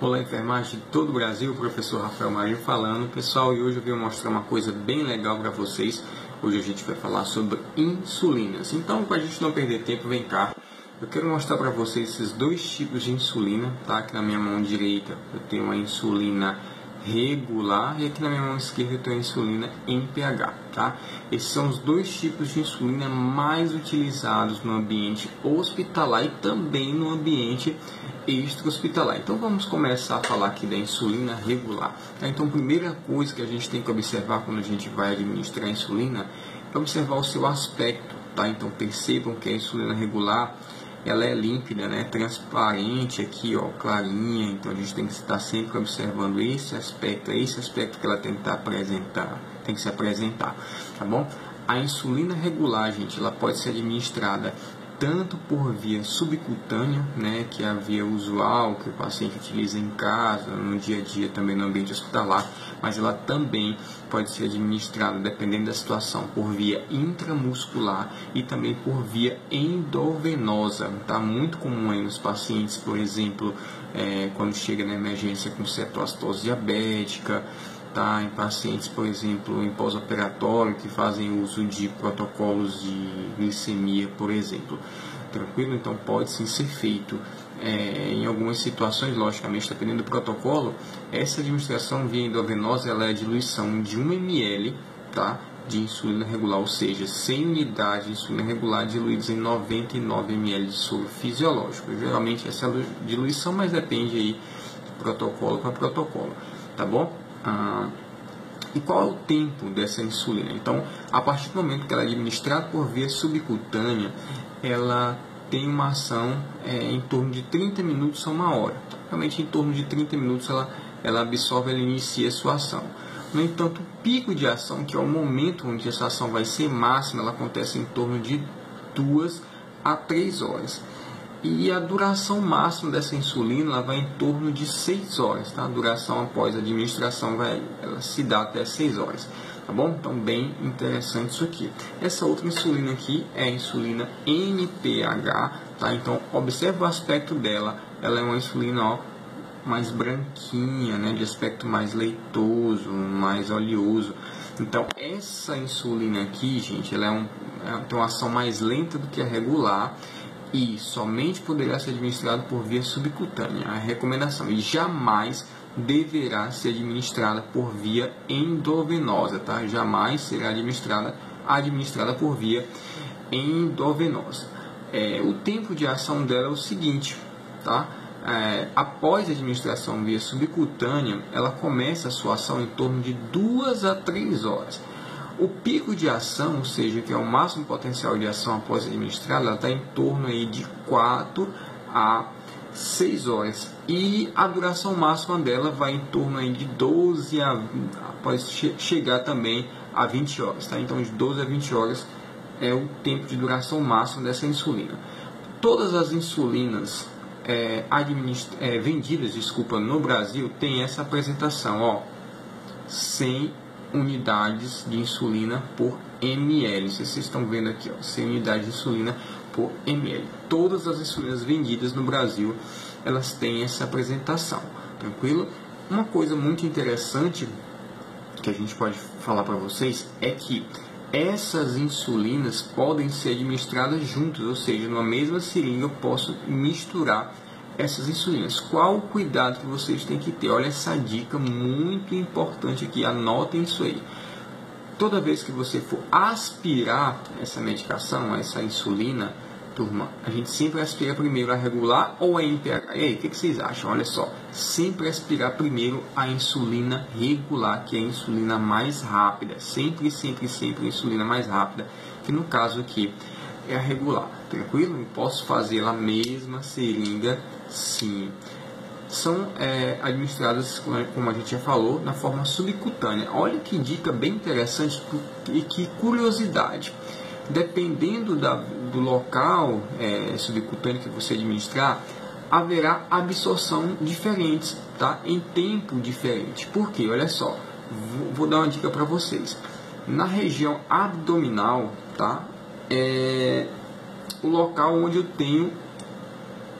Olá, enfermagem de todo o Brasil, o professor Rafael Marinho falando, pessoal, e hoje eu vim mostrar uma coisa bem legal para vocês. Hoje a gente vai falar sobre insulinas. Então, para a gente não perder tempo, vem cá. Eu quero mostrar para vocês esses dois tipos de insulina, tá? Aqui na minha mão direita eu tenho uma insulina regular e aqui na minha mão esquerda eu tenho a insulina MPH, tá? Esses são os dois tipos de insulina mais utilizados no ambiente hospitalar e também no ambiente extra-hospitalar. Então vamos começar a falar aqui da insulina regular, tá? Então a primeira coisa que a gente tem que observar quando a gente vai administrar a insulina é observar o seu aspecto, tá? Então percebam que a insulina regular ela é límpida, né? Transparente aqui, ó, clarinha. Então a gente tem que estar sempre observando esse aspecto, que ela tem que se apresentar, tá bom? A insulina regular, gente, ela pode ser administrada tanto por via subcutânea, né, que é a via usual que o paciente utiliza em casa, no dia a dia, também no ambiente hospitalar, mas ela também pode ser administrada, dependendo da situação, por via intramuscular e também por via endovenosa. Tá muito comum aí nos pacientes, por exemplo, quando chega na emergência com cetoacidose diabética, tá? Em pacientes, por exemplo, em pós-operatório, que fazem uso de protocolos de glicemia, por exemplo. Tranquilo? Então pode sim ser feito em algumas situações, logicamente, dependendo do protocolo. Essa administração via endovenosa ela é a diluição de 1 ml, tá? De insulina regular, ou seja, 100 unidades de insulina regular diluídas em 99 ml de soro fisiológico. Geralmente essa é a diluição, mas depende aí de protocolo para protocolo, tá bom? E qual é o tempo dessa insulina? Então, a partir do momento que ela é administrada por via subcutânea, ela tem uma ação em torno de 30 minutos a 1 hora. Realmente, em torno de 30 minutos ela absorve, ela inicia a sua ação. No entanto, o pico de ação, que é o momento onde essa ação vai ser máxima, ela acontece em torno de 2 a 3 horas. E a duração máxima dessa insulina ela vai em torno de 6 horas, tá? A duração após a administração ela se dá até 6 horas, tá bom? Então, bem interessante isso aqui. Essa outra insulina aqui é a insulina MPH, tá? Então, observe o aspecto dela. Ela é uma insulina, ó, mais branquinha, né? De aspecto mais leitoso, mais oleoso. Então, essa insulina aqui, gente, ela tem uma ação mais lenta do que a regular e somente poderá ser administrado por via subcutânea, a recomendação, e jamais deverá ser administrada por via endovenosa, tá? Jamais será administrada por via endovenosa. O tempo de ação dela é o seguinte, tá? Após a administração via subcutânea, ela começa a sua ação em torno de 2 a 3 horas. O pico de ação, ou seja, que é o máximo potencial de ação após administrada, ela está em torno aí de 4 a 6 horas. E a duração máxima dela vai em torno aí de 12 após chegar também a 20 horas. Tá? Então, de 12 a 20 horas é o tempo de duração máxima dessa insulina. Todas as insulinas vendidas no Brasil têm essa apresentação, ó, 100 unidades de insulina por ml. Vocês estão vendo aqui, ó, 100 unidades de insulina por ml. Todas as insulinas vendidas no Brasil, elas têm essa apresentação, tranquilo? Uma coisa muito interessante que a gente pode falar para vocês é que essas insulinas podem ser administradas juntas, ou seja, numa mesma seringa eu posso misturar essas insulinas. Qual o cuidado que vocês têm que ter? Olha essa dica muito importante aqui, anotem isso aí. Toda vez que você for aspirar essa medicação, essa insulina, turma, a gente sempre aspira primeiro a regular ou a MPH. E aí, o que vocês acham? Olha só, sempre aspirar primeiro a insulina regular, que é a insulina mais rápida. Sempre a insulina mais rápida, que no caso aqui é a regular, tranquilo? Eu posso fazer a mesma seringa, sim. São administradas, como a gente já falou, na forma subcutânea. Olha que dica bem interessante e que curiosidade. Dependendo do local subcutâneo que você administrar, haverá absorção diferentes, tá? Em tempo diferente. Por quê? Olha só, vou dar uma dica para vocês. Na região abdominal, tá? O local onde eu tenho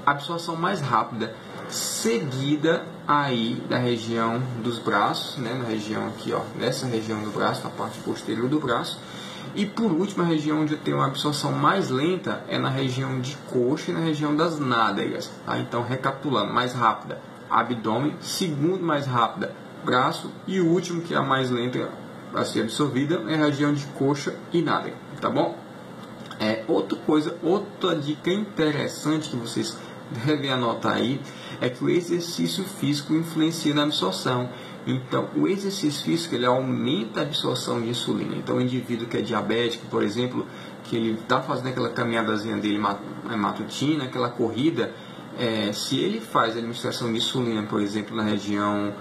absorção mais rápida. seguida aí da região dos braços, né, na região aqui, ó, nessa região do braço, na parte posterior do braço. E por último, a região onde eu tenho uma absorção mais lenta é na região de coxa e na região das nádegas. Tá? Então, recapitulando, mais rápida, abdômen, segundo mais rápida, braço, e o último, que é a mais lenta a ser absorvida, é a região de coxa e nádega, tá bom? Outra dica interessante que vocês devem anotar aí é que o exercício físico influencia na absorção. Então, o exercício físico ele aumenta a absorção de insulina. Então, o indivíduo que é diabético, por exemplo, que ele está fazendo aquela caminhadazinha dele matutina, aquela corrida, se ele faz a administração de insulina, por exemplo, na região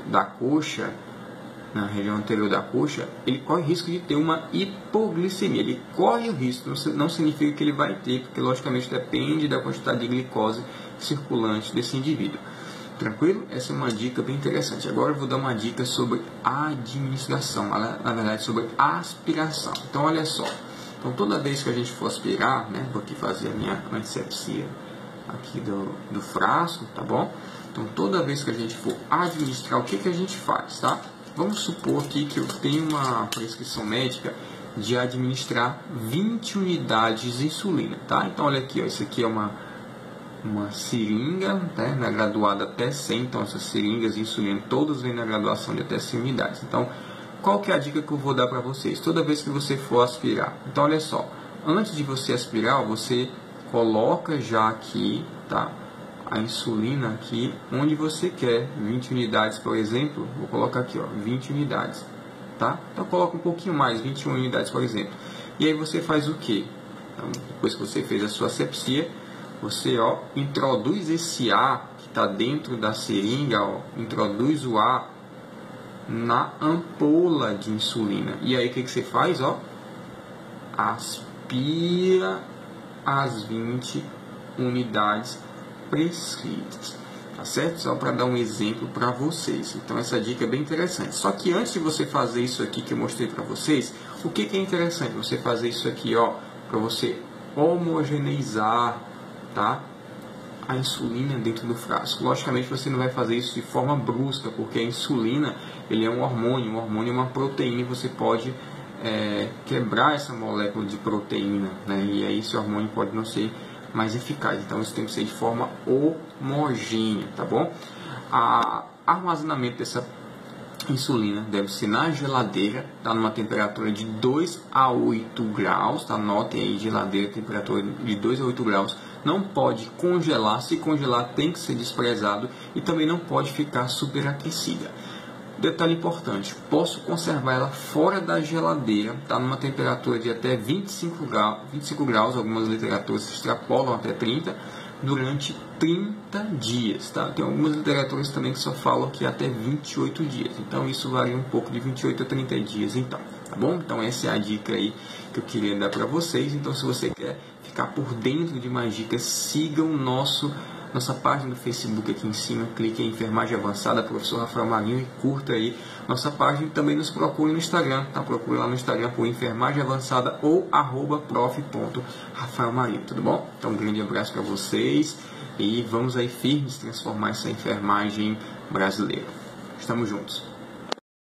da coxa, na região anterior da coxa, ele corre o risco de ter uma hipoglicemia. Ele corre o risco, não significa que ele vai ter, porque logicamente depende da quantidade de glicose circulante desse indivíduo. Tranquilo? Essa é uma dica bem interessante. Agora eu vou dar uma dica sobre administração, na verdade sobre aspiração. Então olha só, então toda vez que a gente for aspirar, né, vou aqui fazer a minha antisepsia aqui do frasco, tá bom? Então toda vez que a gente for administrar, o que a gente faz, tá? Vamos supor aqui que eu tenho uma prescrição médica de administrar 20 unidades de insulina, tá? Então olha aqui, ó, isso aqui é uma seringa, né, graduada até 100, então essas seringas de insulina todas vêm na graduação de até 100 unidades. Então, qual que é a dica que eu vou dar para vocês? Toda vez que você for aspirar, então olha só, antes de você aspirar, você coloca já aqui, tá, a insulina aqui onde você quer, 20 unidades, por exemplo, vou colocar aqui, ó, 20 unidades, tá? Então coloca um pouquinho mais, 21 unidades, por exemplo. E aí você faz o que? Então, depois que você fez a sua asepsia, você, ó, introduz esse ar que está dentro da seringa, ó, introduz o ar na ampola de insulina. E aí o que você faz? Ó, aspira as 20 unidades prescritas. Tá certo? Só para dar um exemplo para vocês. Então essa dica é bem interessante. Só que antes de você fazer isso aqui que eu mostrei para vocês, o que é interessante? Você fazer isso aqui, ó, para você homogeneizar, tá, a insulina dentro do frasco. Logicamente você não vai fazer isso de forma brusca, porque a insulina ele é um hormônio é uma proteína, e você pode quebrar essa molécula de proteína, né, e aí esse hormônio pode não ser mais eficaz. Então isso tem que ser de forma homogênea, tá bom? O armazenamento dessa insulina deve ser na geladeira, tá, numa temperatura de 2 a 8 graus, tá? Anotem aí, geladeira, temperatura de 2 a 8 graus. Não pode congelar, se congelar tem que ser desprezado, e também não pode ficar superaquecida. Detalhe importante, posso conservar ela fora da geladeira, tá, numa temperatura de até 25 graus, algumas literaturas extrapolam até 30, durante 30 dias, tá? Tem algumas literaturas também que só falam que até 28 dias, então isso varia um pouco de 28 a 30 dias, então, tá bom? Então essa é a dica aí que eu queria dar para vocês. Então se você quer ficar por dentro de mais dicas, siga o nossa página do Facebook aqui em cima, clique em Enfermagem Avançada, Professor Rafael Marinho, e curta aí nossa página. E também nos procure no Instagram, tá? Procure lá no Instagram por Enfermagem Avançada ou @prof.rafaelmarinho, tudo bom? Então um grande abraço para vocês e vamos aí firmes transformar essa enfermagem brasileira. Estamos juntos.